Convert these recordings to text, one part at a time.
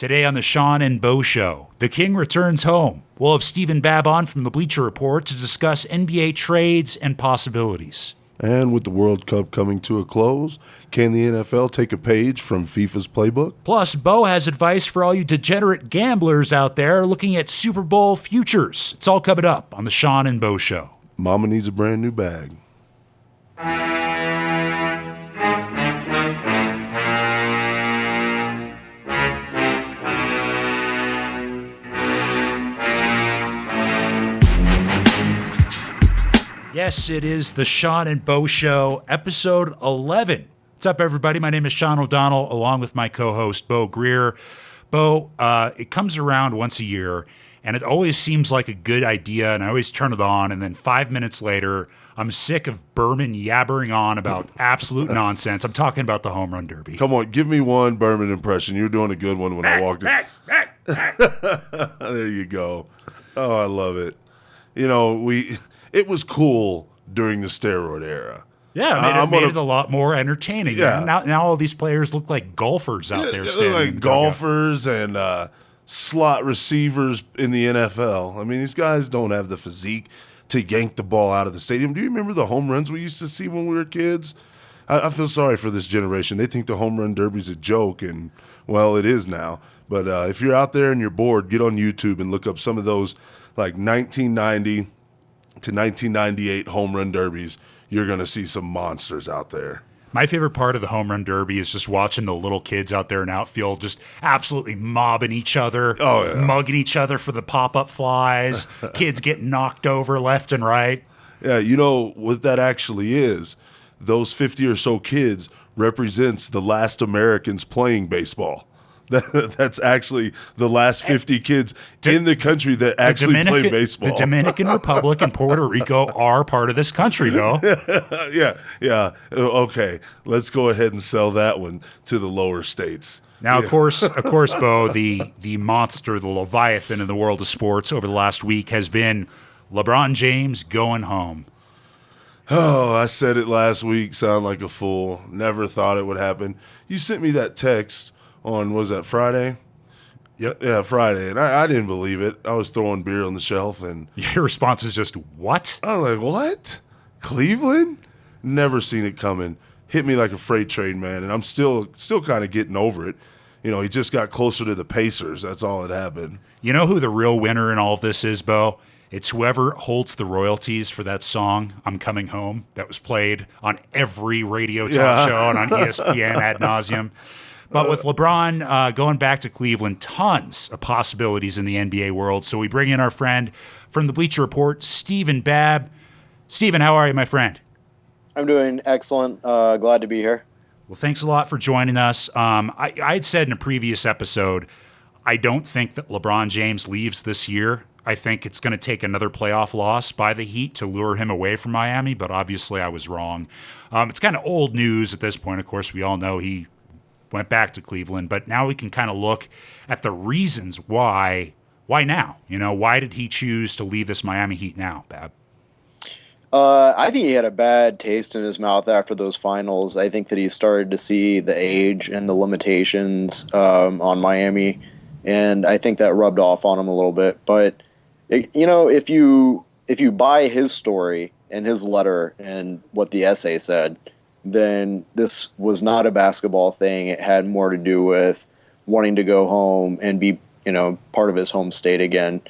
Today on the Sean and Bo Show, the King returns home. We'll have Stephen Babb on from the Bleacher Report to discuss NBA trades and possibilities. And with the World Cup coming to a close, can the NFL take a page from FIFA's playbook? Plus, Bo has advice for all you degenerate gamblers out there looking at Super Bowl futures. It's all coming up on the Sean and Bo Show. Mama needs a brand new bag. Yes, it is the Sean and Bo Show, episode 11. What's up, everybody? My name is Sean O'Donnell, along with my co-host, Bo Greer. Bo, it comes around once a year, and it always seems like a good idea, and I always turn it on, and then 5 minutes later, I'm sick of Berman yabbering on about absolute nonsense. I'm talking about the Home Run Derby. Come on, give me one Berman impression. You were doing a good one when I walked in. There you go. Oh, I love it. You know, it was cool during the steroid era. Yeah, it made it a lot more entertaining. Yeah. Now all these players look like golfers out there standing. Like in the golfers and slot receivers in the NFL. I mean, these guys don't have the physique to yank the ball out of the stadium. Do you remember the home runs we used to see when we were kids? I feel sorry for this generation. They think the home run derby's a joke, and, well, it is now. But if you're out there and you're bored, get on YouTube and look up some of those, like, 1990 to 1998 home run derbies. You're going to see some monsters out there. My favorite part of the Home Run Derby is just watching the little kids out there in outfield just absolutely mobbing each other, mugging each other for the pop-up flies, kids getting knocked over left and right. Yeah, you know what that actually is? Those 50 or so kids represents the last Americans playing baseball. That's actually the last 50 kids in the country that actually play baseball. The Dominican Republic and Puerto Rico are part of this country, though. Yeah. Okay, let's go ahead and sell that one to the lower states. Now, of course, Bo, the monster, the Leviathan in the world of sports over the last week has been LeBron James going home. Oh, I said it last week, sound like a fool. Never thought it would happen. You sent me that text on, was that Friday? Yep. Yeah, Friday. And I didn't believe it. I was throwing beer on the shelf, and your response is just, what? I was like, what? Cleveland? Never seen it coming. Hit me like a freight train, man, and I'm still kind of getting over it. You know, he just got closer to the Pacers. That's all that happened. You know who the real winner in all of this is, Bo? It's whoever holds the royalties for that song, I'm Coming Home, that was played on every radio talk show and on ESPN ad nauseum. But with LeBron going back to Cleveland, tons of possibilities in the NBA world. So we bring in our friend from the Bleacher Report, Stephen Babb. Stephen, how are you, my friend? I'm doing excellent. Glad to be here. Well, thanks a lot for joining us. I had said in a previous episode, I don't think that LeBron James leaves this year. I think it's going to take another playoff loss by the Heat to lure him away from Miami, but obviously I was wrong. It's kind of old news at this point. Of course, we all know he went back to Cleveland, but now we can kind of look at the reasons why now? You know, why did he choose to leave this Miami Heat now, Bab? I think he had a bad taste in his mouth after those finals. I think that he started to see the age and the limitations on Miami, and I think that rubbed off on him a little bit. But, if you buy his story and his letter and what the essay said, then this was not a basketball thing. It had more to do with wanting to go home and be, part of his home state again.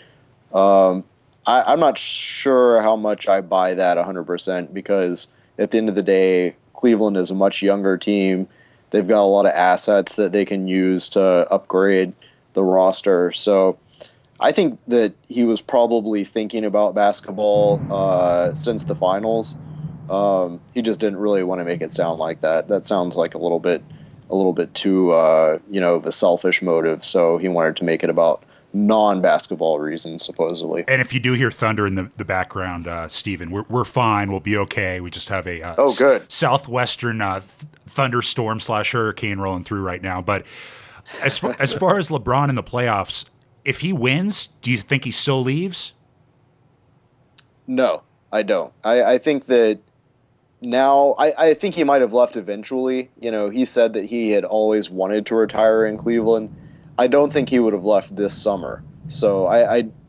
I'm not sure how much I buy that 100% because at the end of the day, Cleveland is a much younger team. They've got a lot of assets that they can use to upgrade the roster. So I think that he was probably thinking about basketball since the finals. He just didn't really want to make it sound like that. That sounds like a little bit too, of a selfish motive. So he wanted to make it about non-basketball reasons, supposedly. And if you do hear thunder in the background, Stephen, we're fine. We'll be okay. We just have a good southwestern thunderstorm / hurricane rolling through right now. But as far as LeBron in the playoffs, if he wins, do you think he still leaves? No, I don't. I think that now, I think he might have left eventually. He said that he had always wanted to retire in Cleveland. I don't think he would have left this summer. So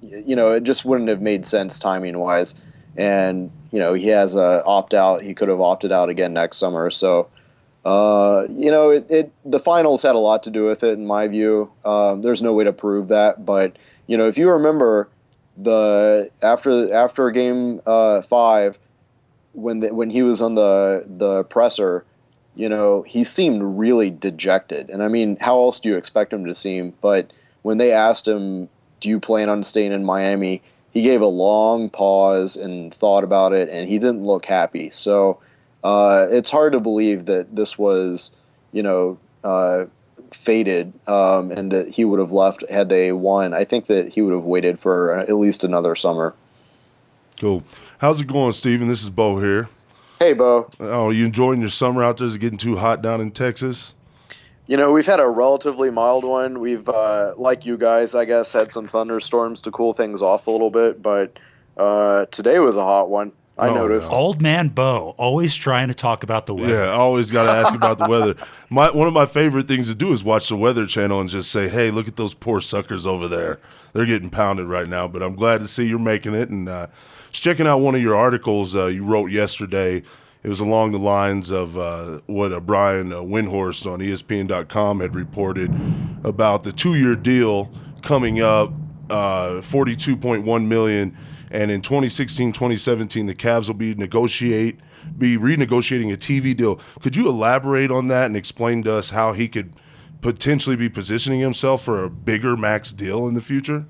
it just wouldn't have made sense timing wise. And he has a opt out. He could have opted out again next summer. So the finals had a lot to do with it in my view. There's no way to prove that, but if you remember after game 5 when he was on the presser, he seemed really dejected. And I mean, how else do you expect him to seem? But when they asked him, "Do you plan on staying in Miami?" he gave a long pause and thought about it, and he didn't look happy. So it's hard to believe that this was, fated, and that he would have left had they won. I think that he would have waited for at least another summer. Cool. How's it going, Steven? This is Bo here. Hey, Bo. Oh, you enjoying your summer out there? Is it getting too hot down in Texas? We've had a relatively mild one. We've, like you guys, I guess, had some thunderstorms to cool things off a little bit, but today was a hot one. I noticed. Yeah. Old man Bo, always trying to talk about the weather. Yeah, I always got to ask about the weather. One of my favorite things to do is watch the Weather Channel and just say, "Hey, look at those poor suckers over there. They're getting pounded right now." But I'm glad to see you're making it. And just checking out one of your articles you wrote yesterday. It was along the lines of what Brian Windhorst on ESPN.com had reported about the 2-year deal coming up, $42.1 million. And in 2016, 2017, the Cavs will be renegotiating a TV deal. Could you elaborate on that and explain to us how he could potentially be positioning himself for a bigger max deal in the future?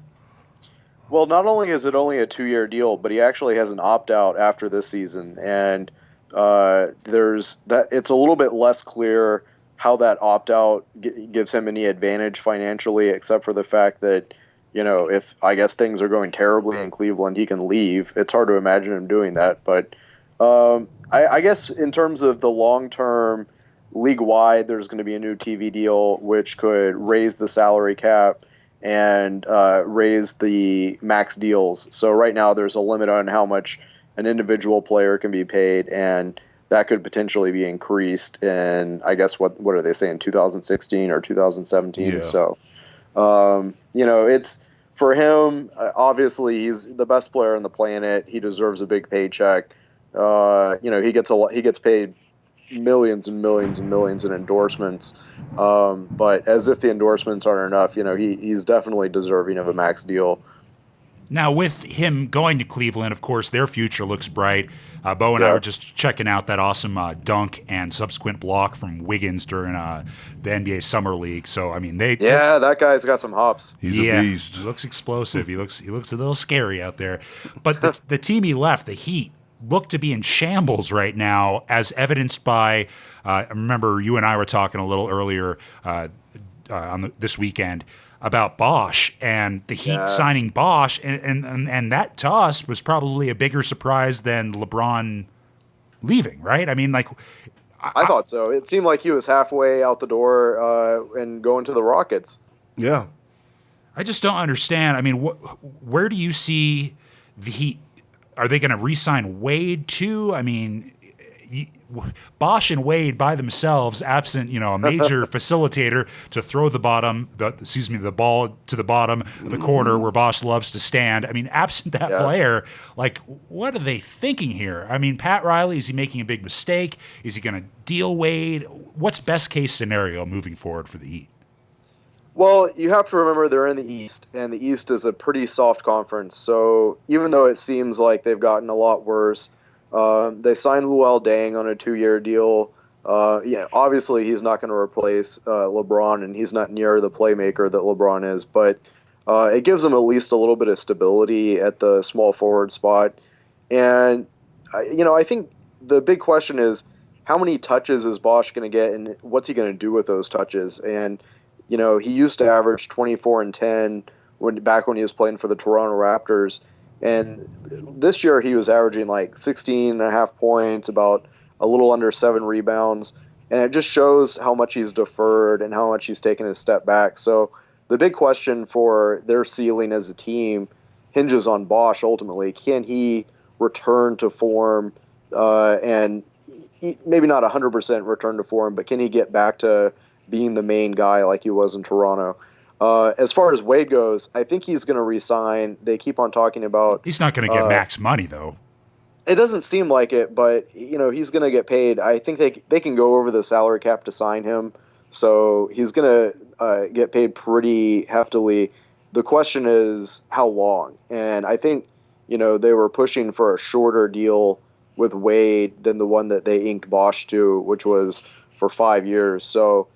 Well, not only is it only a 2-year deal, but he actually has an opt-out after this season. And there's that. It's a little bit less clear how that opt-out gives him any advantage financially, except for the fact that if I guess things are going terribly in Cleveland, he can leave. It's hard to imagine him doing that. But I guess in terms of the long-term league-wide, there's going to be a new TV deal which could raise the salary cap and raise the max deals. So right now there's a limit on how much an individual player can be paid, and that could potentially be increased in, I guess, what are they saying, 2016 or 2017? Yeah. So it's for him. Obviously, he's the best player on the planet. He deserves a big paycheck. He gets paid millions and millions and millions in endorsements. But as if the endorsements aren't enough, he's definitely deserving of a max deal. Now, with him going to Cleveland, of course, their future looks bright. Bo and I were just checking out that awesome dunk and subsequent block from Wiggins during the NBA Summer League. So, I mean, that guy's got some hops. He's a beast. He looks explosive. He looks a little scary out there. But the team he left, the Heat, look to be in shambles right now, as evidenced by. I remember you and I were talking a little earlier this weekend about Bosch and the Heat signing Bosch, and that to us was probably a bigger surprise than LeBron leaving, right? I mean, like, I thought so. It seemed like he was halfway out the door and going to the Rockets. Yeah. I just don't understand. I mean, where do you see the Heat? Are they going to re-sign Wade too? I mean, Bosch and Wade by themselves, absent a major facilitator to throw the ball to the bottom of the corner where Bosch loves to stand. I mean, absent that player, like, what are they thinking here? I mean, Pat Riley, is he making a big mistake? Is he going to deal Wade? What's best case scenario moving forward for the Heat? Well, you have to remember they're in the East, and the East is a pretty soft conference. So even though it seems like they've gotten a lot worse, they signed Luol Deng on a 2-year deal. Obviously he's not going to replace LeBron, and he's not near the playmaker that LeBron is, but it gives them at least a little bit of stability at the small forward spot. And, I think the big question is, how many touches is Bosch going to get, and what's he going to do with those touches? And, he used to average 24 and 10 back when he was playing for the Toronto Raptors. And this year he was averaging like 16 and a half points, about a little under 7 rebounds. And it just shows how much he's deferred and how much he's taken a step back. So the big question for their ceiling as a team hinges on Bosch ultimately. Can he return to form and maybe not 100% return to form, but can he get back to being the main guy like he was in Toronto? As far as Wade goes, I think he's going to resign. They keep on talking about. He's not going to get max money though. It doesn't seem like it, but he's going to get paid. I think they can go over the salary cap to sign him, so he's going to get paid pretty heftily. The question is how long, and I think they were pushing for a shorter deal with Wade than the one that they inked Bosch to, which was for 5 years. So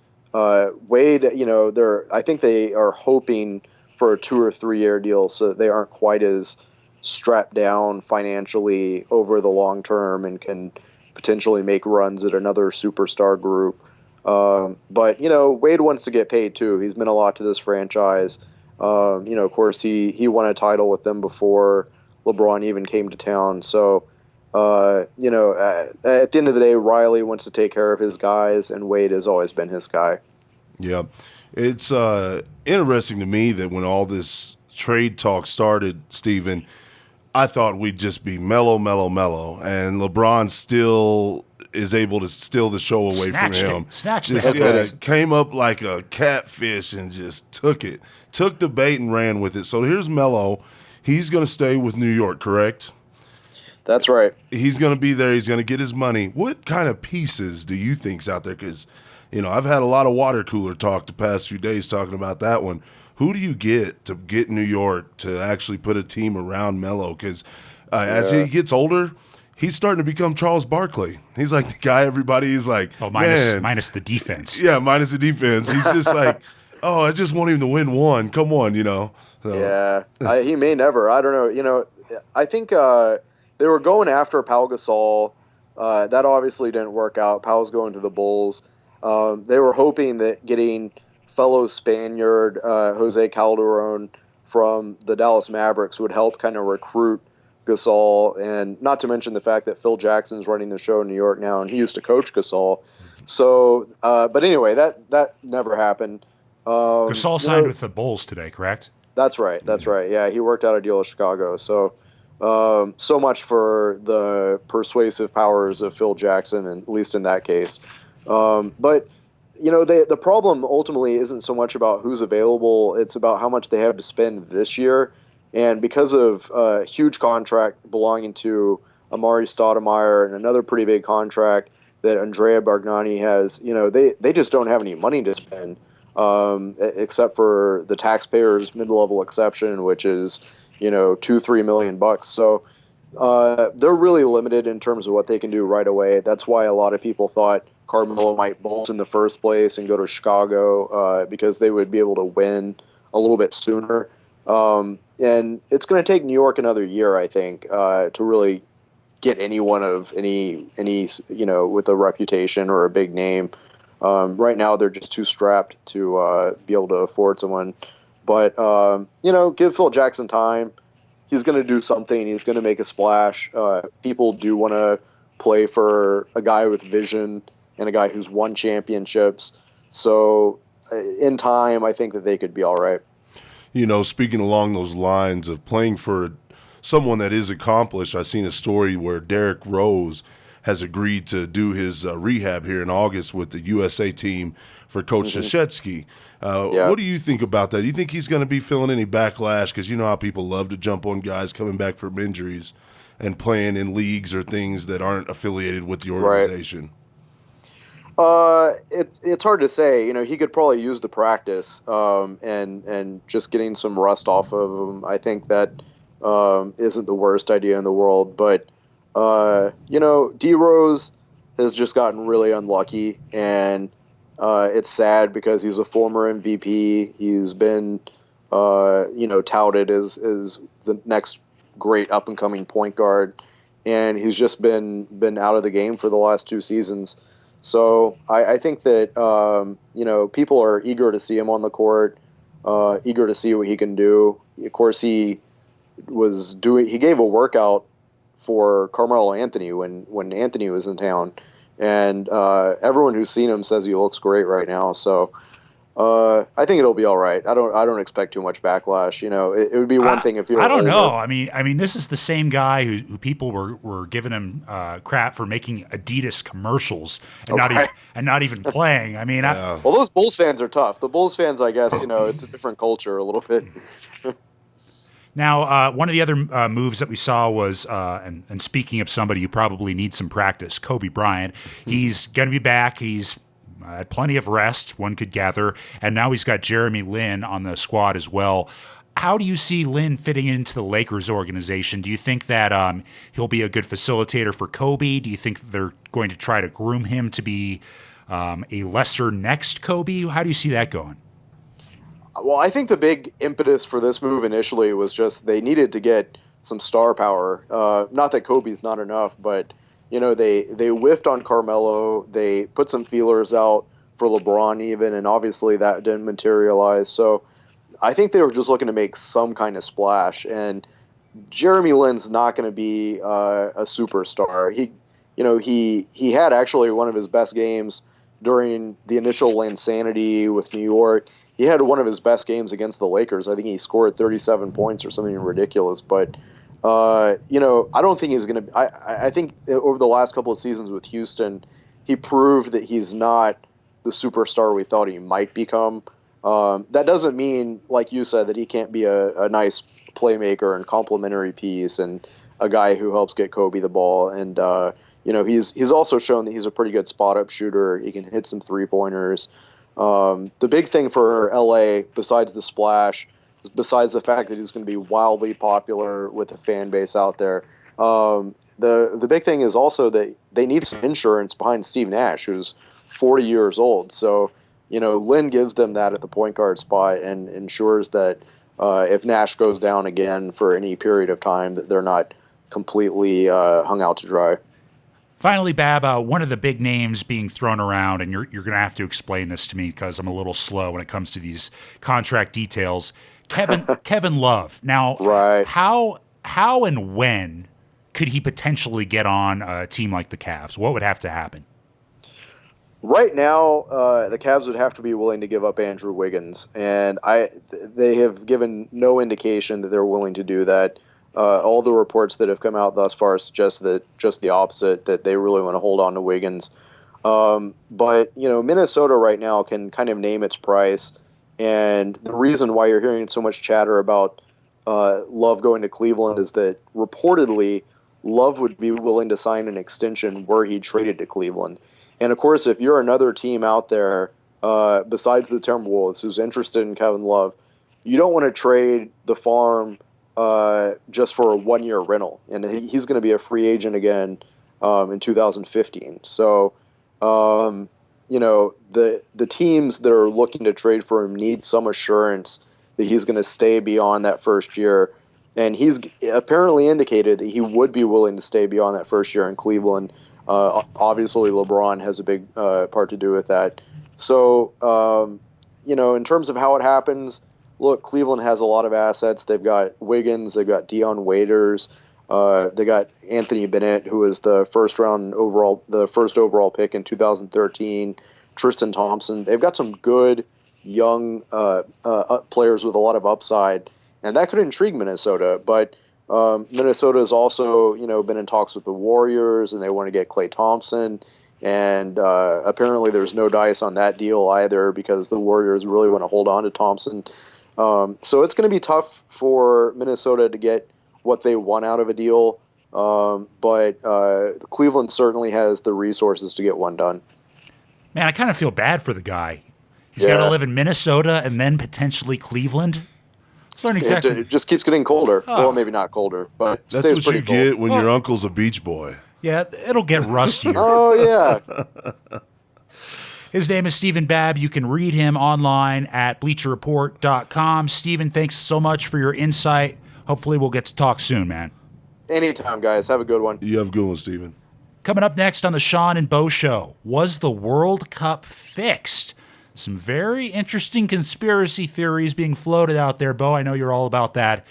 Wade, I think they are hoping for a 2 or 3 year deal, so that they aren't quite as strapped down financially over the long term and can potentially make runs at another superstar group. But Wade wants to get paid too. He's meant a lot to this franchise. Of course, he won a title with them before LeBron even came to town. So, at the end of the day, Riley wants to take care of his guys, and Wade has always been his guy. Yeah. It's interesting to me that when all this trade talk started, Steven, I thought we'd just be mellow, and LeBron still is able to steal the show away from him. Snatched it. Came up like a catfish and just took the bait and ran with it. So here's Melo. He's going to stay with New York, correct? That's right. He's going to be there. He's going to get his money. What kind of pieces do you think's out there? Because, I've had a lot of water cooler talk the past few days talking about that one. Who do you get to get New York to actually put a team around Melo? Because as he gets older, he's starting to become Charles Barkley. He's like the guy everybody's like, minus the defense. Yeah, minus the defense. He's just like, I just want him to win one. Come on, So. Yeah, he may never. I don't know. I think they were going after Pau Gasol. That obviously didn't work out. Pau's going to the Bulls. They were hoping that getting fellow Spaniard Jose Calderon from the Dallas Mavericks would help kind of recruit Gasol, and not to mention the fact that Phil Jackson's running the show in New York now, and he used to coach Gasol. So, but anyway, that never happened. Gasol signed with the Bulls today, correct? That's right. Yeah, he worked out a deal with Chicago. So, so much for the persuasive powers of Phil Jackson, at least in that case. But the problem ultimately isn't so much about who's available; it's about how much they have to spend this year. And because of a huge contract belonging to Amari Stoudemire and another pretty big contract that Andrea Bargnani has, they just don't have any money to spend, except for the taxpayers' mid-level exception, which is $2-3 million bucks. So they're really limited in terms of what they can do right away. That's why a lot of people thought Carmelo might bolt in the first place and go to Chicago because they would be able to win a little bit sooner. And it's going to take New York another year, I think, to really get anyone of any with a reputation or a big name. Right now, they're just too strapped to be able to afford someone. But give Phil Jackson time. He's going to do something. He's going to make a splash. People do want to play for a guy with vision and a guy who's won championships. So in time, I think that they could be all right. Speaking along those lines of playing for someone that is accomplished, I've seen a story where Derrick Rose has agreed to do his rehab here in August with the USA team for Coach Krzyzewski. What do you think about that? Do you think he's going to be feeling any backlash? Because you know how people love to jump on guys coming back from injuries and playing in leagues or things that aren't affiliated with the organization. Right. It's hard to say. He could probably use the practice and just getting some rust off of him. I think that isn't the worst idea in the world. But D Rose has just gotten really unlucky, and it's sad because he's a former MVP. He's been touted as the next great up and coming point guard, and he's just been out of the game for the last 2 seasons. So I think that, people are eager to see him on the court, eager to see what he can do. Of course, he gave a workout for Carmelo Anthony when Anthony was in town. And everyone who's seen him says he looks great right now. So I think it'll be all right. I don't expect too much backlash. It would be one thing if you're I don't older. know. I mean, this is the same guy who people were giving him crap for making Adidas commercials and Okay. not even playing. I mean, Yeah. Well, those Bulls fans are tough. The Bulls fans, I guess, it's a different culture a little bit. now one of the other moves that we saw was, and speaking of somebody who probably needs some practice, Kobe Bryant. He's going to be back. He's had plenty of rest, one could gather, and now he's got Jeremy Lin on the squad as well. How do you see Lin fitting into the Lakers organization? Do you think that he'll be a good facilitator for Kobe? Do you think they're going to try to groom him to be a lesser next Kobe? How do you see that going? Well, I think the big impetus for this move initially was just they needed to get some star power. Not that Kobe's not enough, but they whiffed on Carmelo. They put some feelers out for LeBron even, and obviously that didn't materialize. So I think they were just looking to make some kind of splash. And Jeremy Lin's not going to be a superstar. He had actually one of his best games during the initial Linsanity with New York. He had one of his best games against the Lakers. I think he scored 37 points or something ridiculous. But I don't think he's going to. I think over the last couple of seasons with Houston, he proved that he's not the superstar we thought he might become. That doesn't mean, like you said, that he can't be a nice playmaker and complementary piece and a guy who helps get Kobe the ball. And he's also shown that he's a pretty good spot up shooter. He can hit some 3-pointers. The big thing for LA, besides the splash, besides the fact that he's going to be wildly popular with the fan base out there, the big thing is also that they need some insurance behind Steve Nash, who's 40 years old. So, Lynn gives them that at the point guard spot and ensures that if Nash goes down again for any period of time, that they're not completely hung out to dry. Finally, Bab, one of the big names being thrown around, and you're going to have to explain this to me because I'm a little slow when it comes to these contract details. Kevin Love. Now, Right. how and when could he potentially get on a team like the Cavs? What would have to happen? Right now, the Cavs would have to be willing to give up Andrew Wiggins, and they have given no indication that they're willing to do that. All the reports that have come out thus far suggest that just the opposite, that they really want to hold on to Wiggins. But Minnesota right now can kind of name its price, and the reason why you're hearing so much chatter about Love going to Cleveland is that reportedly Love would be willing to sign an extension were he traded to Cleveland. And of course, if you're another team out there besides the Timberwolves who's interested in Kevin Love, you don't want to trade the farm just for a 1-year rental, and he's going to be a free agent again in 2015. So, the teams that are looking to trade for him need some assurance that he's going to stay beyond that first year. And he's apparently indicated that he would be willing to stay beyond that first year in Cleveland. Obviously, LeBron has a big part to do with that. So, in terms of how it happens, look, Cleveland has a lot of assets. They've got Wiggins, they've got Dion Waiters, they got Anthony Bennett, who was the first overall pick in 2013. Tristan Thompson. They've got some good young players with a lot of upside, and that could intrigue Minnesota. But Minnesota has also, been in talks with the Warriors, and they want to get Klay Thompson. And apparently there's no dice on that deal either because the Warriors really want to hold on to Thompson. So it's going to be tough for Minnesota to get what they want out of a deal. But Cleveland certainly has the resources to get one done. Man, I kind of feel bad for the guy. He's got to live in Minnesota and then potentially Cleveland. It just keeps getting colder. Oh. Well, maybe not colder, but that's stays what pretty you cold. get when your uncle's a beach boy. Yeah, it'll get rustier. Oh, yeah. His name is Stephen Babb. You can read him online at BleacherReport.com. Stephen, thanks so much for your insight. Hopefully we'll get to talk soon, man. Anytime, guys. Have a good one. You have a good one, Stephen. Coming up next on the Sean and Bo Show, was the World Cup fixed? Some very interesting conspiracy theories being floated out there, Bo. I know you're all about that.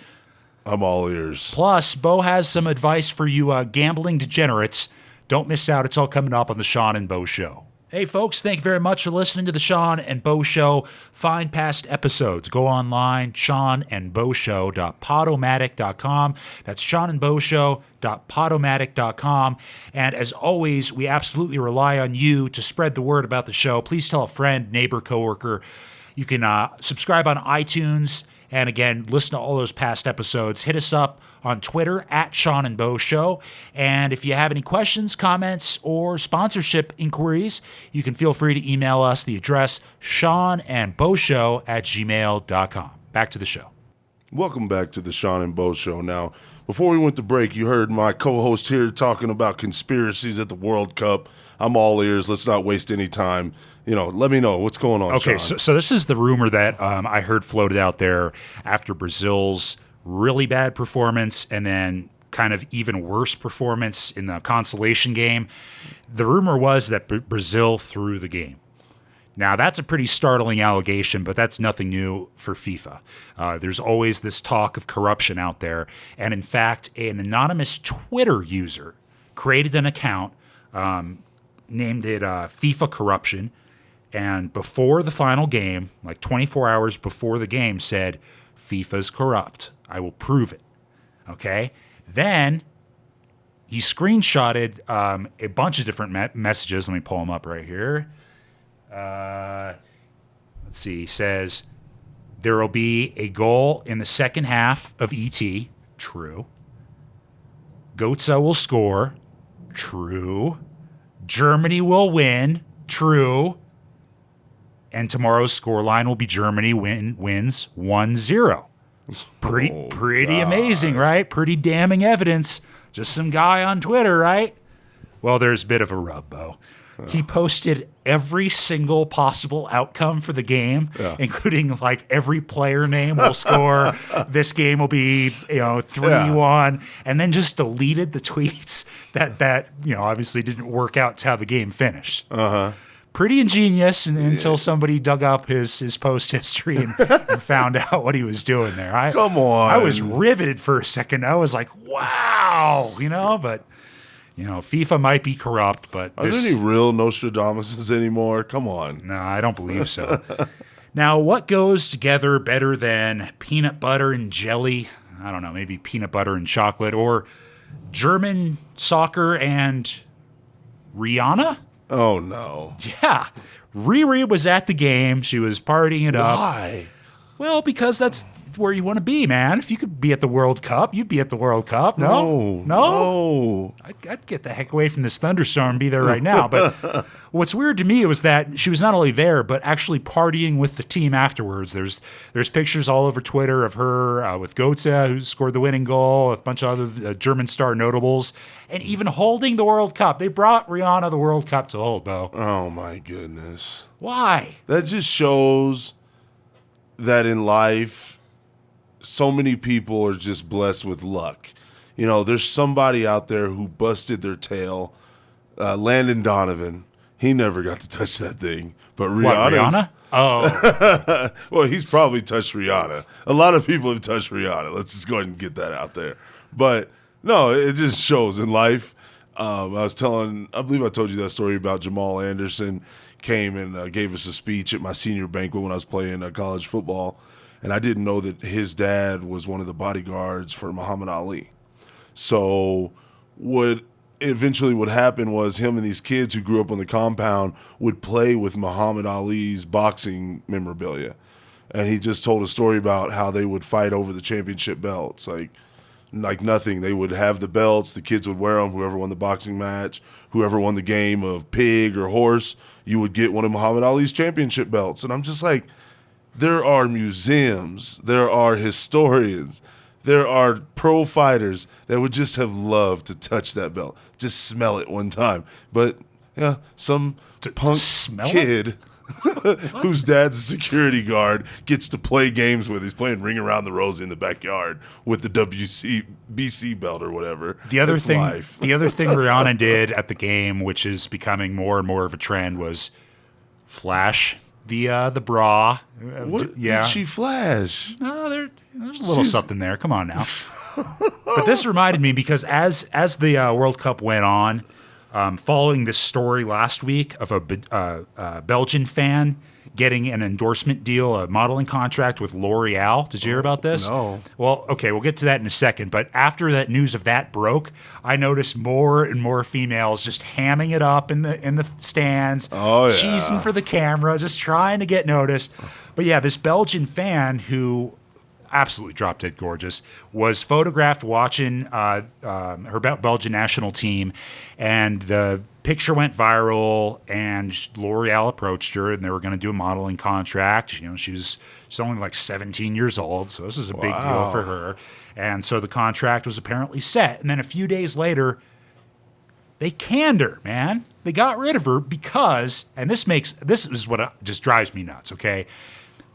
I'm all ears. Plus, Bo has some advice for you gambling degenerates. Don't miss out. It's all coming up on the Sean and Bo Show. Hey, folks, thank you very much for listening to the Sean and Bo Show. Find past episodes. Go online, seanandboshow.podomatic.com. That's seanandboshow.podomatic.com. And as always, we absolutely rely on you to spread the word about the show. Please tell a friend, neighbor, coworker. You can subscribe on iTunes. And again, listen to all those past episodes. Hit us up on Twitter at Sean and Bo Show. And if you have any questions, comments, or sponsorship inquiries, you can feel free to email us. The address, seanandboshow@gmail.com. Back to the show. Welcome back to the Sean and Bo Show. Now, before we went to break, you heard my co-host here talking about conspiracies at the World Cup. I'm all ears. Let's not waste any time. Let me know what's going on. Okay, Sean. so this is the rumor that I heard floated out there after Brazil's really bad performance and then kind of even worse performance in the consolation game. The rumor was that Brazil threw the game. Now, that's a pretty startling allegation, but that's nothing new for FIFA. There's always this talk of corruption out there. And in fact, an anonymous Twitter user created an account, named it FIFA Corruption, and before the final game, like 24 hours before the game, said, FIFA's corrupt. I will prove it. Okay? Then he screenshotted a bunch of different messages. Let me pull them up right here. Let's see. He says, there will be a goal in the second half of ET. True. Goetze will score. True. Germany will win. True. And tomorrow's scoreline will be Germany wins 1-0. Pretty amazing, right? Pretty damning evidence. Just some guy on Twitter, right? Well, there's a bit of a rub, Bo. He posted every single possible outcome for the game, including like every player name will score. This game will be 3-1, and then just deleted the tweets that obviously didn't work out to how the game finished. Pretty ingenious until somebody dug up his post history and found out what he was doing there. Come on. I was riveted for a second. I was like, wow, but FIFA might be corrupt, but are there any real Nostradamuses anymore? Come on. No, I don't believe so. Now, what goes together better than peanut butter and jelly? I don't know, maybe peanut butter and chocolate, or German soccer and Rihanna? Oh, no. Yeah. Riri was at the game. She was partying it up. Why? Well, because that's where you want to be, man. If you could be at the World Cup, you'd be at the World Cup. No? I'd get the heck away from this thunderstorm and be there right now. But what's weird to me was that she was not only there, but actually partying with the team afterwards. There's pictures all over Twitter of her with Goetze, who scored the winning goal, with a bunch of other German star notables, and even holding the World Cup. They brought Rihanna the World Cup to hold, Bo. Oh, my goodness. Why? That just shows that in life, so many people are just blessed with luck. There's somebody out there who busted their tail. Landon Donovan, he never got to touch that thing. But Rihanna? Oh. Well, he's probably touched Rihanna. A lot of people have touched Rihanna. Let's just go ahead and get that out there. But no, it just shows in life. I believe I told you that story about Jamal Anderson came and gave us a speech at my senior banquet when I was playing college football. And I didn't know that his dad was one of the bodyguards for Muhammad Ali. So what eventually would happen was him and these kids who grew up on the compound would play with Muhammad Ali's boxing memorabilia. And he just told a story about how they would fight over the championship belts. Like nothing. They would have the belts. The kids would wear them. Whoever won the boxing match, whoever won the game of pig or horse, you would get one of Muhammad Ali's championship belts. And I'm just like, there are museums, there are historians, there are pro fighters that would just have loved to touch that belt, just smell it one time. But yeah, some punk kid whose dad's a security guard gets to play games with. He's playing Ring Around the Rosie in the backyard with the BC belt or whatever. The other thing Rihanna did at the game, which is becoming more and more of a trend, was flash the bra. What did she flash? No, there's a little something there. Come on now. But this reminded me because as the World Cup went on, following this story last week of a Belgian fan getting an endorsement deal, a modeling contract with L'Oreal. Did you hear about this? No. Well, okay, we'll get to that in a second. But after that news of that broke, I noticed more and more females just hamming it up in the stands, cheesing for the camera, just trying to get noticed. But yeah, this Belgian fan who absolutely drop dead gorgeous was photographed watching her Belgian national team, and the picture went viral, and L'Oreal approached her and they were going to do a modeling contract. You know, she's only like 17 years old, so this is a big deal for her. And so the contract was apparently set. And then a few days later, they canned her, man. They got rid of her because, and this is what just drives me nuts, okay?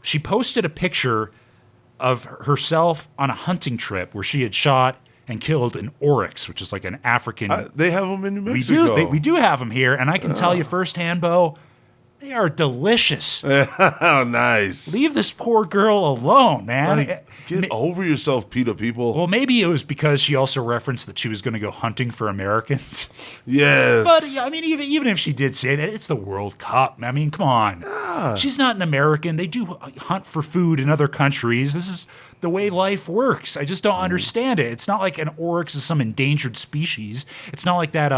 She posted a picture of herself on a hunting trip where she had shot and killed an oryx, which is like an African. They have them in New Mexico. We do have them here, and I can tell you firsthand, Bo, they are delicious. Oh, nice. Leave this poor girl alone, man. Like, get over yourself, PETA people. Well, maybe it was because she also referenced that she was going to go hunting for Americans. Yes. But, I mean, even if she did say that, it's the World Cup. I mean, come on. She's not an American. They do hunt for food in other countries. This is the way life works. I just don't understand it. It's not like an oryx is some endangered species. It's not like that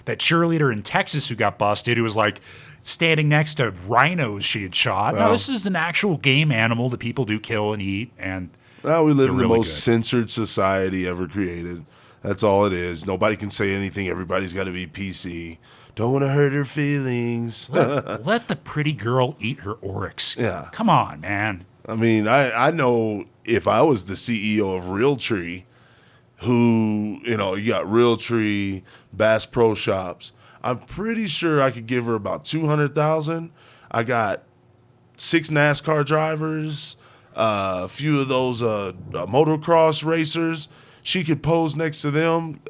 cheerleader in Texas who got busted who was like standing next to rhinos she had shot. No, this is an actual game animal that people do kill and eat. And now we live in the really most censored society ever created. That's all it is. Nobody can say anything. Everybody's got to be PC. Don't want to hurt her feelings. Let the pretty girl eat her oryx. Yeah. Come on, man. I mean, I know if I was the CEO of Realtree, who, you got Realtree, Bass Pro Shops, I'm pretty sure I could give her about $200,000. I got 6 NASCAR drivers, a few of those motocross racers. She could pose next to them.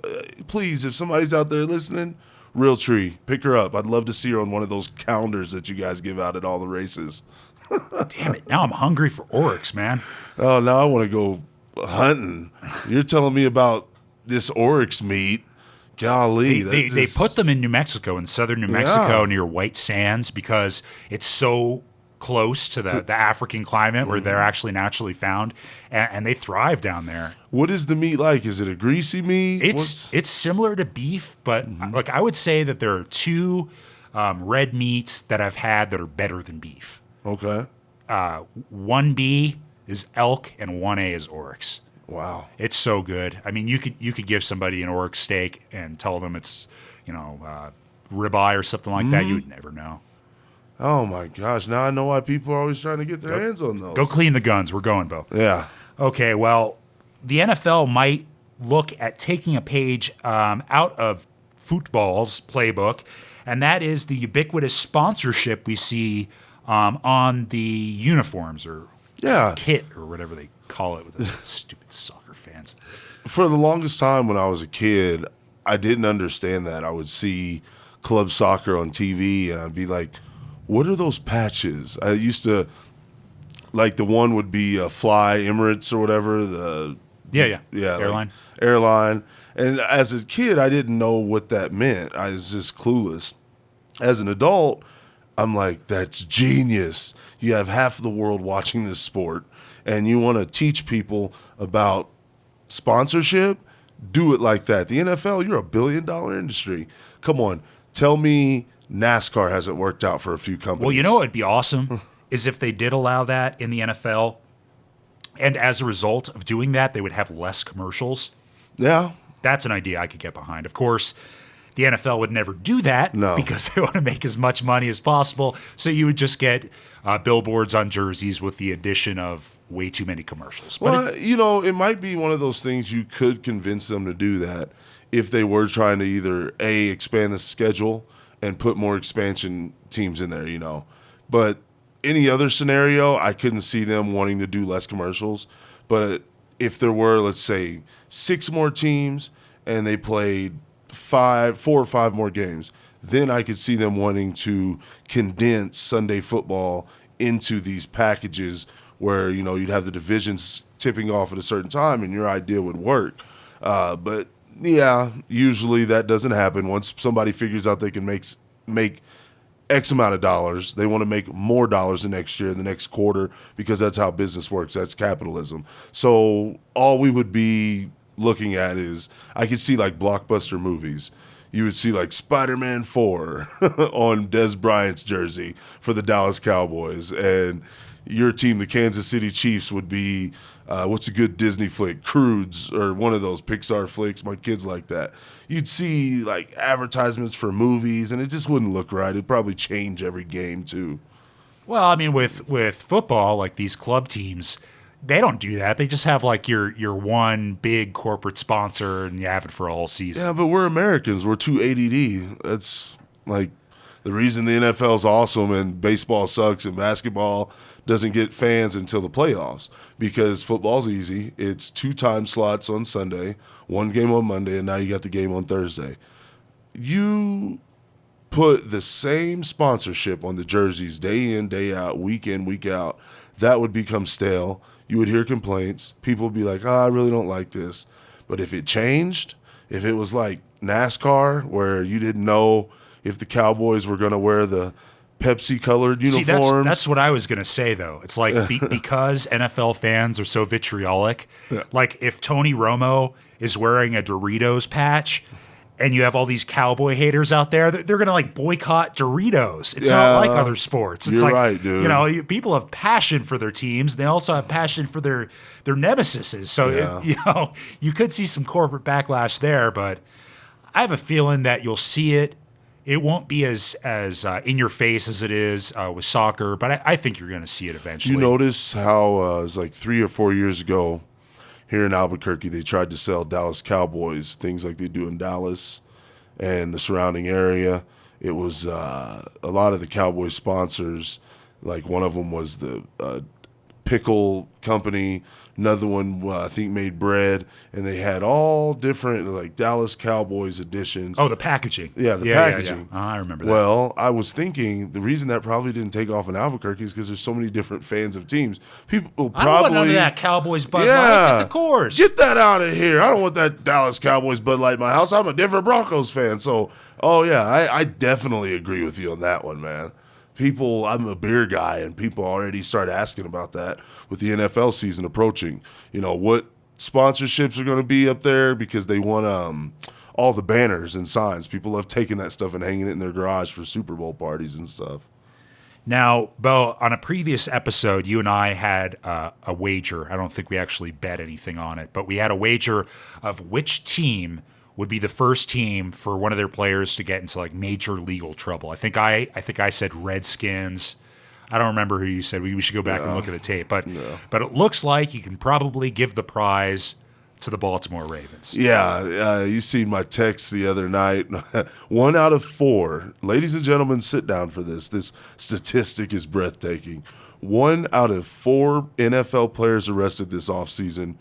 Please, if somebody's out there listening, Realtree, pick her up. I'd love to see her on one of those calendars that you guys give out at all the races. Damn it. Now I'm hungry for oryx, man. Oh, now I want to go hunting. You're telling me about this oryx meat. Golly. They put them in New Mexico, in southern New Mexico, near White Sands, because it's so close to the African climate where they're actually naturally found, and they thrive down there. What is the meat like? Is it a greasy meat? It's similar to beef, but like I would say that there are 2 red meats that I've had that are better than beef. Okay. 1B is elk and 1A is oryx. Wow. It's so good. I mean, you could give somebody an oryx steak and tell them it's, ribeye or something like that. You would never know. Oh, my gosh. Now I know why people are always trying to get their hands on those. Go clean the guns. We're going, Bo. Yeah. Okay, well, the NFL might look at taking a page out of football's playbook, and that is the ubiquitous sponsorship we see on the uniforms or kit or whatever they call it with the stupid soccer fans. For the longest time when I was a kid, I didn't understand that. I would see club soccer on TV and I'd be like, what are those patches? I used to, like the one would be Fly Emirates or whatever. Airline. And as a kid, I didn't know what that meant. I was just clueless. As an adult, I'm like, that's genius. You have half of the world watching this sport, and you want to teach people about sponsorship? Do it like that. The NFL, you're $1 billion industry. Come on, tell me NASCAR hasn't worked out for a few companies. Well, you know what would be awesome is if they did allow that in the NFL, and as a result of doing that, they would have less commercials. Yeah. That's an idea I could get behind. Of course, the NFL would never do that because they want to make as much money as possible. So you would just get billboards on jerseys with the addition of way too many commercials. But it might be one of those things you could convince them to do that if they were trying to either A, expand the schedule and put more expansion teams in there, But any other scenario, I couldn't see them wanting to do less commercials. But if there were, let's say, 6 more teams and they played 4 or 5 more games, then I could see them wanting to condense Sunday football into these packages where, you'd have the divisions tipping off at a certain time and your idea would work. But Yeah, usually that doesn't happen. Once somebody figures out they can make X amount of dollars, they want to make more dollars the next year, the next quarter, because that's how business works. That's capitalism. So all we would be looking at is, I could see like blockbuster movies. You would see like Spider-Man 4 on Des Bryant's jersey for the Dallas Cowboys, and your team, the Kansas City Chiefs, would be what's a good Disney flick? Crudes, or one of those Pixar flicks. My kids like that. You'd see like advertisements for movies, and it just wouldn't look right. It'd probably change every game too. Well, I mean, with football, like these club teams, they don't do that. They just have like your one big corporate sponsor, and you have it for a whole season. Yeah, but we're Americans. We're too ADD. That's like the reason the NFL's awesome and baseball sucks and basketball doesn't get fans until the playoffs, because football's easy. It's 2 time slots on Sunday, 1 game on Monday, and now you got the game on Thursday. You put the same sponsorship on the jerseys day in, day out, week in, week out. That would become stale. You would hear complaints. People would be like, I really don't like this. But if it changed, if it was like NASCAR, where you didn't know if the Cowboys were going to wear the Pepsi-colored uniforms. See, that's what I was going to say, though. It's like because NFL fans are so vitriolic, like if Tony Romo is wearing a Doritos patch and you have all these Cowboy haters out there, they're going to like boycott Doritos. It's not like other sports. It's you're like, right, dude. You know, people have passion for their teams. They also have passion for their nemesises. So, you could see some corporate backlash there, but I have a feeling that you'll see it. It won't be as in your face as it is with soccer, but I think you're going to see it eventually. You notice how it was like 3 or 4 years ago here in Albuquerque, they tried to sell Dallas Cowboys things like they do in Dallas and the surrounding area. It was a lot of the Cowboys sponsors. Like one of them was the pickle company. Another one, I think, made bread, and they had all different like Dallas Cowboys editions. Oh, the packaging. Yeah, the packaging. Yeah. I remember that. Well, I was thinking the reason that probably didn't take off in Albuquerque is because there's so many different fans of teams. People probably, I don't want none of that Cowboys Bud Light. Get the Coors. Get that out of here. I don't want that Dallas Cowboys Bud Light in my house. I'm a Denver Broncos fan. So, I definitely agree with you on that one, man. I'm a beer guy, and people already start asking about that with the NFL season approaching. You know, what sponsorships are going to be up there, because they want all the banners and signs. People have taken that stuff and hanging it in their garage for Super Bowl parties and stuff. Now, Bo, on a previous episode, you and I had a wager. I don't think we actually bet anything on it, but we had a wager of which team would be the first team for one of their players to get into like major legal trouble. I think I said Redskins. I don't remember who you said. We should go back and look at the tape. But it looks like you can probably give the prize to the Baltimore Ravens. Yeah, you seen my text the other night. 1 out of 4. Ladies and gentlemen, sit down for this. This statistic is breathtaking. 1 out of 4 NFL players arrested this offseason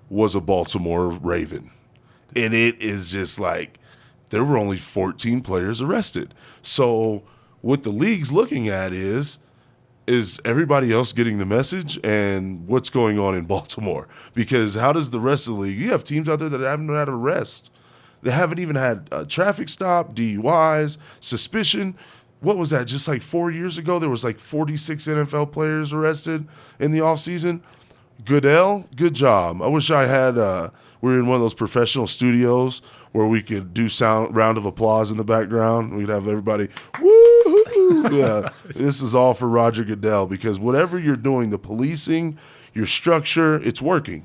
was a Baltimore Raven. And it is just like there were only 14 players arrested. So what the league's looking at is everybody else getting the message, and what's going on in Baltimore? Because how does the rest of the league – you have teams out there that haven't had arrest. They haven't even had a traffic stop, DUIs, suspicion. What was that? Just like 4 years ago, there was like 46 NFL players arrested in the offseason. Goodell, good job. I wish I had we were in one of those professional studios where we could do round of applause in the background. We'd have everybody, woo! Yeah, this is all for Roger Goodell, because whatever you're doing, the policing, your structure, it's working.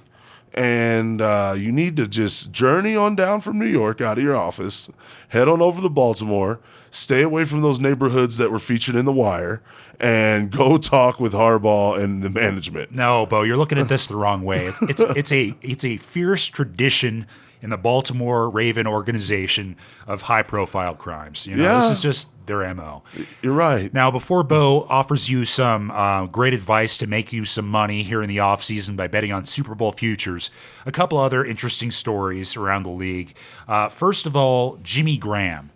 And you need to just journey on down from New York out of your office, head on over to Baltimore, stay away from those neighborhoods that were featured in The Wire, and go talk with Harbaugh and the management. No, Bo, you're looking at this the wrong way. It's a fierce tradition in the Baltimore Raven organization of high-profile crimes. This is just their MO. You're right. Now, before Bo offers you some great advice to make you some money here in the offseason by betting on Super Bowl futures, a couple other interesting stories around the league. First of all, Jimmy Graham.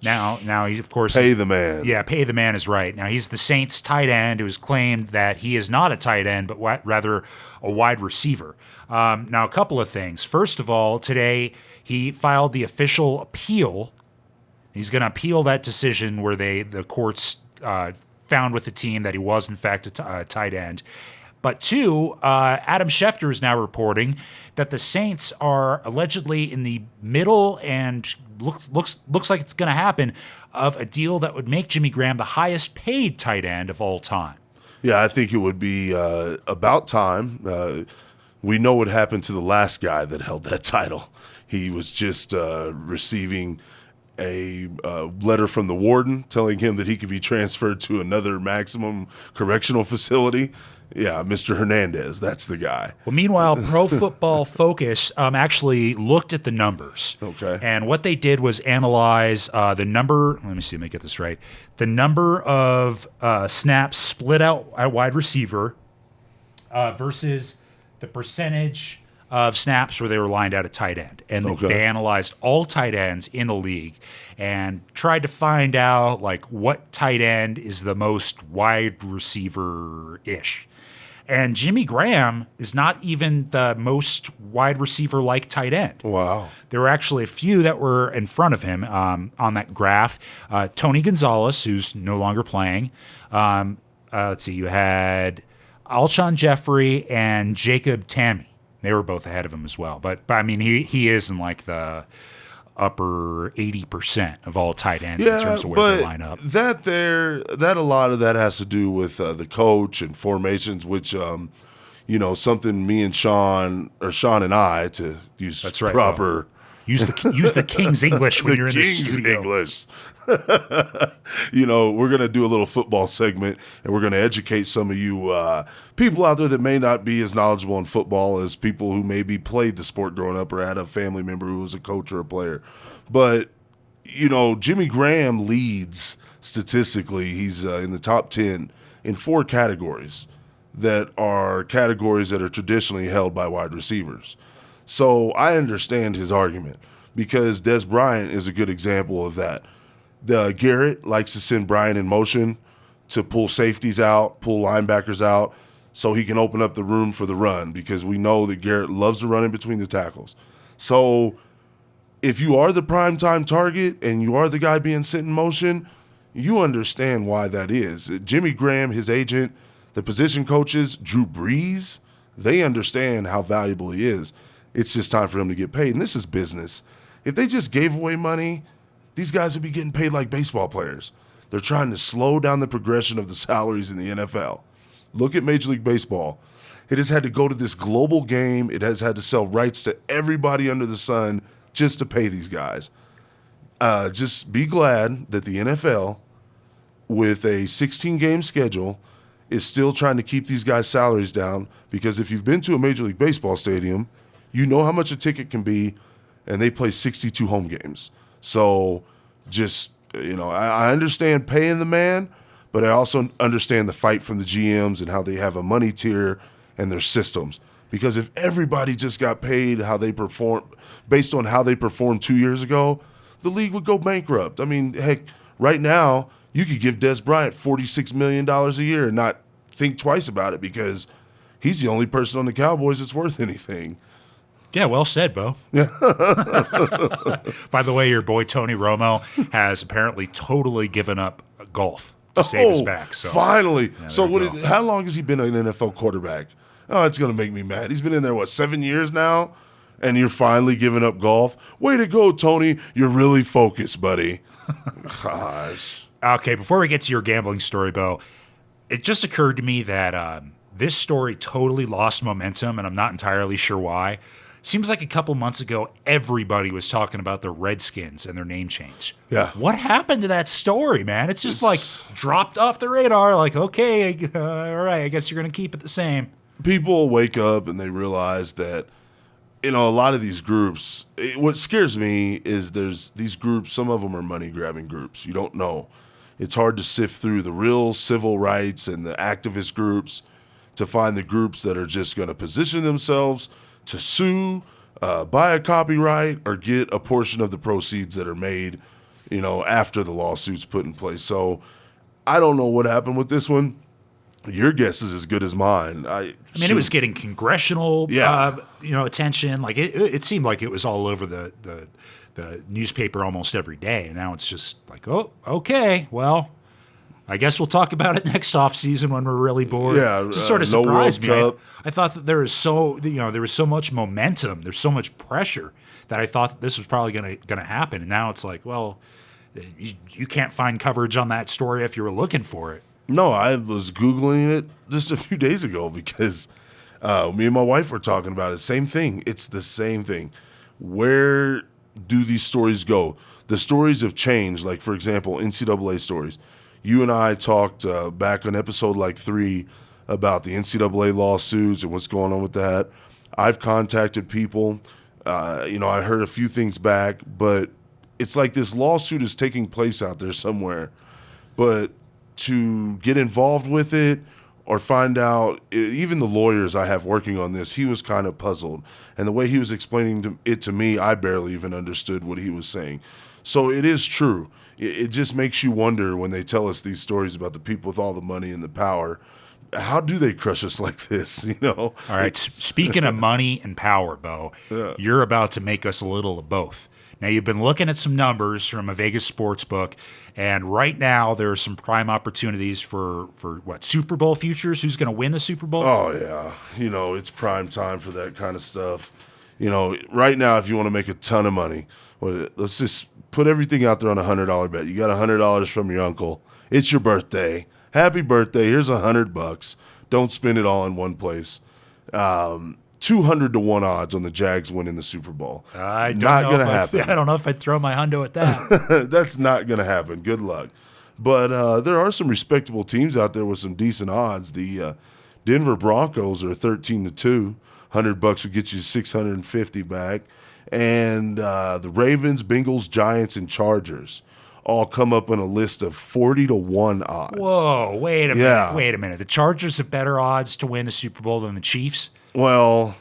Now he, of course, Pay the man. Yeah, pay the man is right. Now, he's the Saints tight end who's claimed that he is not a tight end, but rather a wide receiver. Now, a couple of things. First of all, today he filed the official appeal. He's going to appeal that decision where the courts found with the team that he was, in fact, a tight end. But two, Adam Schefter is now reporting that the Saints are allegedly in the middle and looks like it's going to happen of a deal that would make Jimmy Graham the highest paid tight end of all time. Yeah, I think it would be about time. We know what happened to the last guy that held that title. He was just receiving a letter from the warden telling him that he could be transferred to another maximum correctional facility. Yeah, Mr. Hernandez, that's the guy. Well, meanwhile, Pro Football Focus actually looked at the numbers. Okay. And what they did was analyze the number, let me get this right, the number of snaps split out at wide receiver versus the percentage of snaps where they were lined out at tight end. And they analyzed all tight ends in the league and tried to find out like what tight end is the most wide receiver-ish. And Jimmy Graham is not even the most wide receiver-like tight end. Wow. There were actually a few that were in front of him on that graph. Tony Gonzalez, who's no longer playing. Let's see, you had Alshon Jeffrey and Jacob Tamme. They were both ahead of him as well. But I mean, he is in like the upper 80% of all tight ends in terms of where they line up. That a lot of that has to do with the coach and formations, which something me and Sean and I, to use That's right, proper use the King's English when you're in the studio. English. We're going to do a little football segment, and we're going to educate some of you people out there that may not be as knowledgeable in football as people who maybe played the sport growing up or had a family member who was a coach or a player. But, Jimmy Graham leads statistically. He's in the top 10 in 4 categories that are traditionally held by wide receivers. So I understand his argument because Des Bryant is a good example of that. Garrett likes to send Bryant in motion to pull safeties out, pull linebackers out, so he can open up the room for the run because we know that Garrett loves to run in between the tackles. So if you are the primetime target and you are the guy being sent in motion, you understand why that is. Jimmy Graham, his agent, the position coaches, Drew Brees, they understand how valuable he is. It's just time for him to get paid, and this is business. If they just gave away money, these guys would be getting paid like baseball players. They're trying to slow down the progression of the salaries in the NFL. Look at Major League Baseball. It has had to go to this global game. It has had to sell rights to everybody under the sun just to pay these guys. Just be glad that the NFL, with a 16-game schedule, is still trying to keep these guys' salaries down, because if you've been to a Major League Baseball stadium, you know how much a ticket can be, and they play 62 home games. So just, I understand paying the man, but I also understand the fight from the GMs and how they have a money tier and their systems. Because if everybody just got paid how they perform, based on how they performed 2 years ago, the league would go bankrupt. I mean, heck, right now, you could give Des Bryant $46 million a year and not think twice about it because he's the only person on the Cowboys that's worth anything. Yeah, well said, Bo. Yeah. By the way, your boy Tony Romo has apparently totally given up golf to save his back. So finally. Yeah, so how long has he been an NFL quarterback? Oh, it's going to make me mad. He's been in there, 7 years now? And you're finally giving up golf? Way to go, Tony. You're really focused, buddy. Gosh. Okay, before we get to your gambling story, Bo, it just occurred to me that this story totally lost momentum, and I'm not entirely sure why. Seems like a couple months ago, everybody was talking about the Redskins and their name change. Yeah. What happened to that story, man? It's just dropped off the radar. Like, okay, all right, I guess you're going to keep it the same. People wake up and they realize that, a lot of these groups, what scares me is there's these groups, some of them are money-grabbing groups. You don't know. It's hard to sift through the real civil rights and the activist groups to find the groups that are just going to position themselves to sue, buy a copyright, or get a portion of the proceeds that are made after the lawsuit's put in place. So I don't know what happened with this one. Your guess is as good as mine. I mean, it was getting congressional, attention. Like it seemed like it was all over the newspaper almost every day. And now it's just like, oh, okay, well, I guess we'll talk about it next offseason when we're really bored. Yeah, just sort of no surprised me. World Cup. I thought that there was so much momentum. There's so much pressure that I thought this was probably gonna happen. And now it's like, well, you can't find coverage on that story if you were looking for it. No, I was Googling it just a few days ago because me and my wife were talking about it. Same thing. It's the same thing. Where do these stories go? The stories have changed. Like, for example, NCAA stories. You and I talked back on episode 3 about the NCAA lawsuits and what's going on with that. I've contacted people. I heard a few things back, but it's like this lawsuit is taking place out there somewhere. But to get involved with it or find out, even the lawyers I have working on this, he was kind of puzzled. And the way he was explaining it to me, I barely even understood what he was saying. So it is true. It just makes you wonder when they tell us these stories about the people with all the money and the power. How do they crush us like this, All right, speaking of money and power, Bo, You're about to make us a little of both. Now, you've been looking at some numbers from a Vegas sports book, and right now there are some prime opportunities for what, Super Bowl futures? Who's going to win the Super Bowl? Oh, yeah. It's prime time for that kind of stuff. Right now, if you want to make a ton of money, let's just put everything out there on a $100 bet. You got $100 from your uncle. It's your birthday. Happy birthday. Here's $100. Don't spend it all in one place. 200 to 1 odds on the Jags winning the Super Bowl. Not going to happen. I don't know if I'd throw my hundo at that. That's not going to happen. Good luck. But there are some respectable teams out there with some decent odds. The Denver Broncos are 13 to 2. $100 would get you 650 back. And the Ravens, Bengals, Giants, and Chargers all come up on a list of 40 to 1 odds. Whoa, wait a minute. The Chargers have better odds to win the Super Bowl than the Chiefs? Well,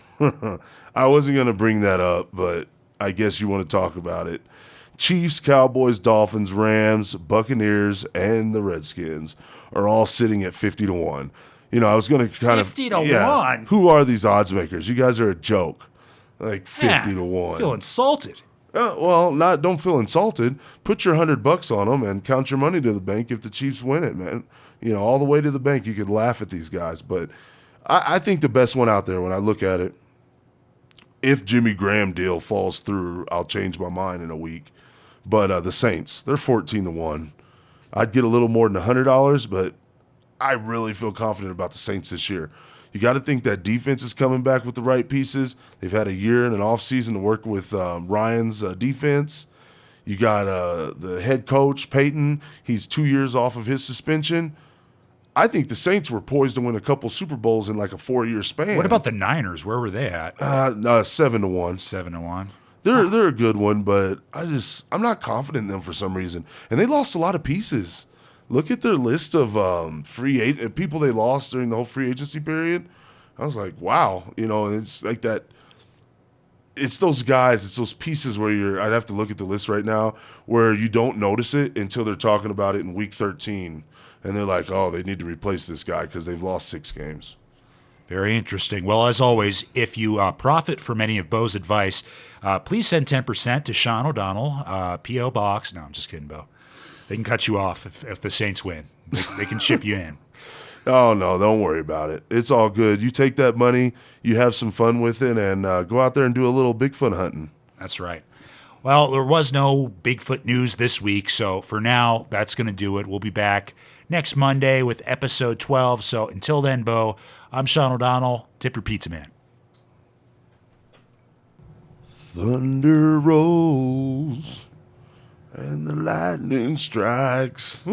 I wasn't going to bring that up, but I guess you want to talk about it. Chiefs, Cowboys, Dolphins, Rams, Buccaneers, and the Redskins are all sitting at 50 to 1. I was going to kind 50 to 1? Who are these odds makers? You guys are a joke. Like 50 to 1. I feel insulted. Don't feel insulted. Put your $100 on them and count your money to the bank if the Chiefs win it, man. All the way to the bank. You could laugh at these guys, but I think the best one out there when I look at it, if Jimmy Graham deal falls through, I'll change my mind in a week. But the Saints, they're 14 to 1. I'd get a little more than $100, but I really feel confident about the Saints this year. You got to think that defense is coming back with the right pieces. They've had a year and an offseason to work with Ryan's defense. You got the head coach, Peyton. He's 2 years off of his suspension. I think the Saints were poised to win a couple Super Bowls in like a 4-year span. What about the Niners? Where were they at? 7 to 1. 7 to 1. They're a good one, but I'm not confident in them for some reason. And they lost a lot of pieces. Look at their list of people they lost during the whole free agency period. I was like, wow, it's like that. It's those guys, it's those pieces where I'd have to look at the list right now where you don't notice it until they're talking about it in week 13. And they're like, oh, they need to replace this guy because they've lost 6 games. Very interesting. Well, as always, if you profit from any of Bo's advice, please send 10% to Sean O'Donnell, P.O. Box. No, I'm just kidding, Bo. They can cut you off if the Saints win. They can ship you in. Oh, no, don't worry about it. It's all good. You take that money, you have some fun with it, and go out there and do a little Bigfoot hunting. That's right. Well, there was no Bigfoot news this week, so for now, that's going to do it. We'll be back next Monday with episode 12. So until then, Bo, I'm Sean O'Donnell. Tip your pizza man. Thunder rolls and the lightning strikes.